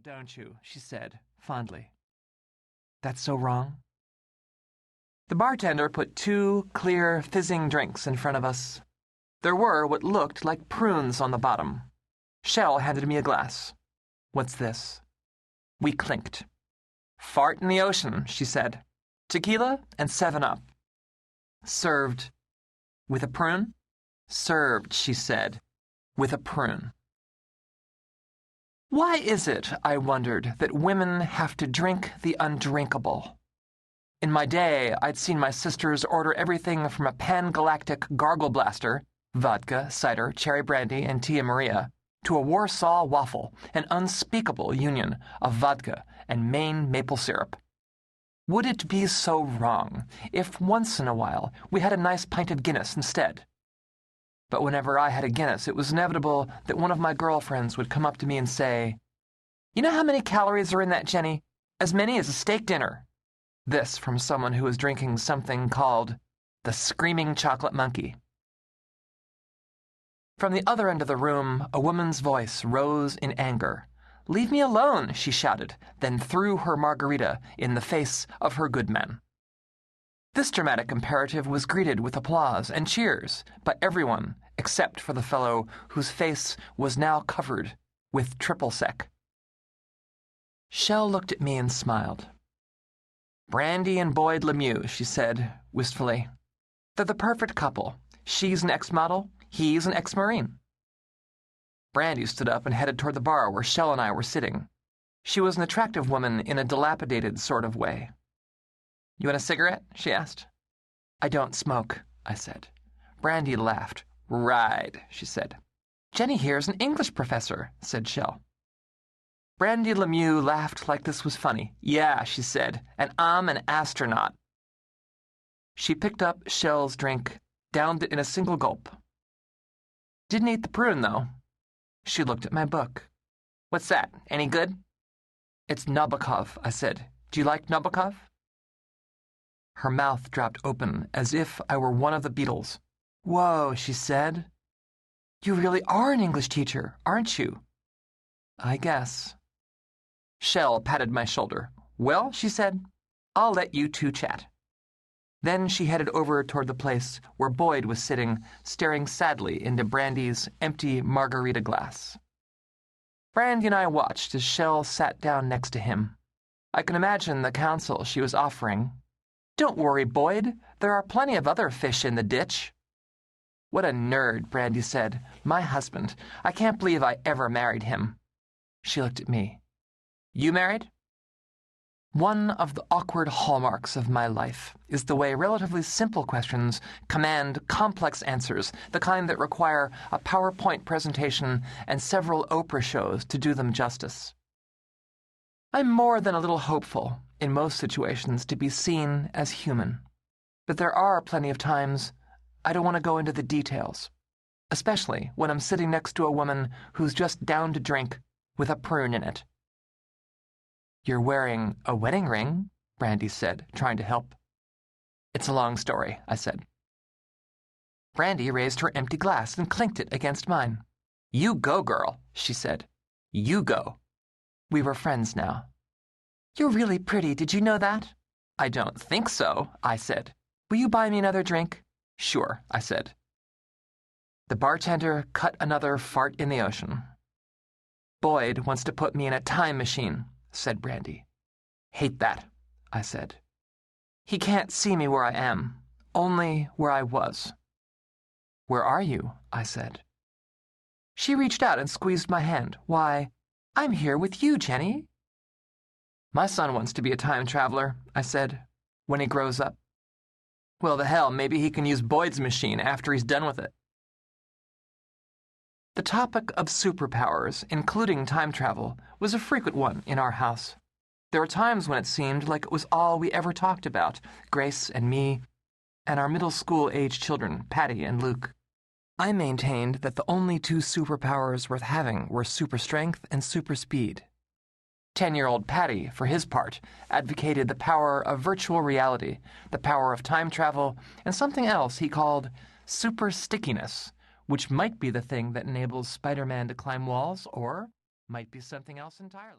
don't you?" she said, fondly. "That's so wrong?" The bartender put 2 clear, fizzing drinks in front of us. There were what looked like prunes on the bottom. Shell handed me a glass. "What's this?" We clinked. "Fart in the ocean," she said. "Tequila and 7-Up. Served with a prune?" "Served," she said, "with a prune." Why is it, I wondered, that women have to drink the undrinkable? In my day, I'd seen my sisters order everything from a pan-galactic gargle blaster, vodka, cider, cherry brandy, and Tia Maria, to a Warsaw waffle, an unspeakable union of vodka and Maine maple syrup. Would it be so wrong if once in a while we had a nice pint of Guinness instead? But whenever I had a Guinness, it was inevitable that one of my girlfriends would come up to me and say, "You know how many calories are in that, Jenny? As many as a steak dinner." This from someone who was drinking something called the Screaming Chocolate Monkey. From the other end of the room, a woman's voice rose in anger. "Leave me alone," she shouted, then threw her margarita in the face of her good men. This dramatic imperative was greeted with applause and cheers by everyone except for the fellow whose face was now covered with triple sec. Shell looked at me and smiled. "Brandy and Boyd Lemieux," she said wistfully. "They're the perfect couple. She's an ex-model, he's an ex-Marine." Brandy stood up and headed toward the bar where Shell and I were sitting. She was an attractive woman in a dilapidated sort of way. "You want a cigarette?" she asked. "I don't smoke," I said. Brandy laughed. "Right," she said. "Jenny here's an English professor," said Shell. Brandy Lemieux laughed like this was funny. "Yeah," she said, "and I'm an astronaut." She picked up Shell's drink, downed it in a single gulp. "Didn't eat the prune, though." She looked at my book. "What's that? Any good?" "It's Nabokov," I said. "Do you like Nabokov?" Her mouth dropped open, as if I were one of the Beatles. "Whoa," she said. "You really are an English teacher, aren't you?" "I guess." Shell patted my shoulder. "Well," she said, "I'll let you 2 chat." Then she headed over toward the place where Boyd was sitting, staring sadly into Brandy's empty margarita glass. Brandy and I watched as Shell sat down next to him. I can imagine the counsel she was offering. "Don't worry, Boyd. There are plenty of other fish in the ditch." "What a nerd," Brandy said. "My husband. I can't believe I ever married him." She looked at me. "You married?" One of the awkward hallmarks of my life is the way relatively simple questions command complex answers, the kind that require a PowerPoint presentation and several Oprah shows to do them justice. I'm more than a little hopeful, in most situations, to be seen as human. But there are plenty of times I don't want to go into the details, especially when I'm sitting next to a woman who's just down to drink with a prune in it. "You're wearing a wedding ring," Brandy said, trying to help. "It's a long story," I said. Brandy raised her empty glass and clinked it against mine. "You go, girl," she said. "You go." We were friends now. "You're really pretty, did you know that?" "I don't think so," I said. "Will you buy me another drink?" "Sure," I said. The bartender cut another fart in the ocean. "Boyd wants to put me in a time machine," said Brandy. "Hate that," I said. "He can't see me where I am, only where I was." "Where are you?" I said. She reached out and squeezed my hand. "Why, I'm here with you, Jenny." "My son wants to be a time traveler," I said, "when he grows up." "Well, the hell, maybe he can use Boyd's machine after he's done with it." The topic of superpowers, including time travel, was a frequent one in our house. There were times when it seemed like it was all we ever talked about, Grace and me, and our middle school-age children, Patty and Luke. I maintained that the only 2 superpowers worth having were super strength and super speed. 10-year-old Patty, for his part, advocated the power of virtual reality, the power of time travel, and something else he called super stickiness, which might be the thing that enables Spider-Man to climb walls, or might be something else entirely.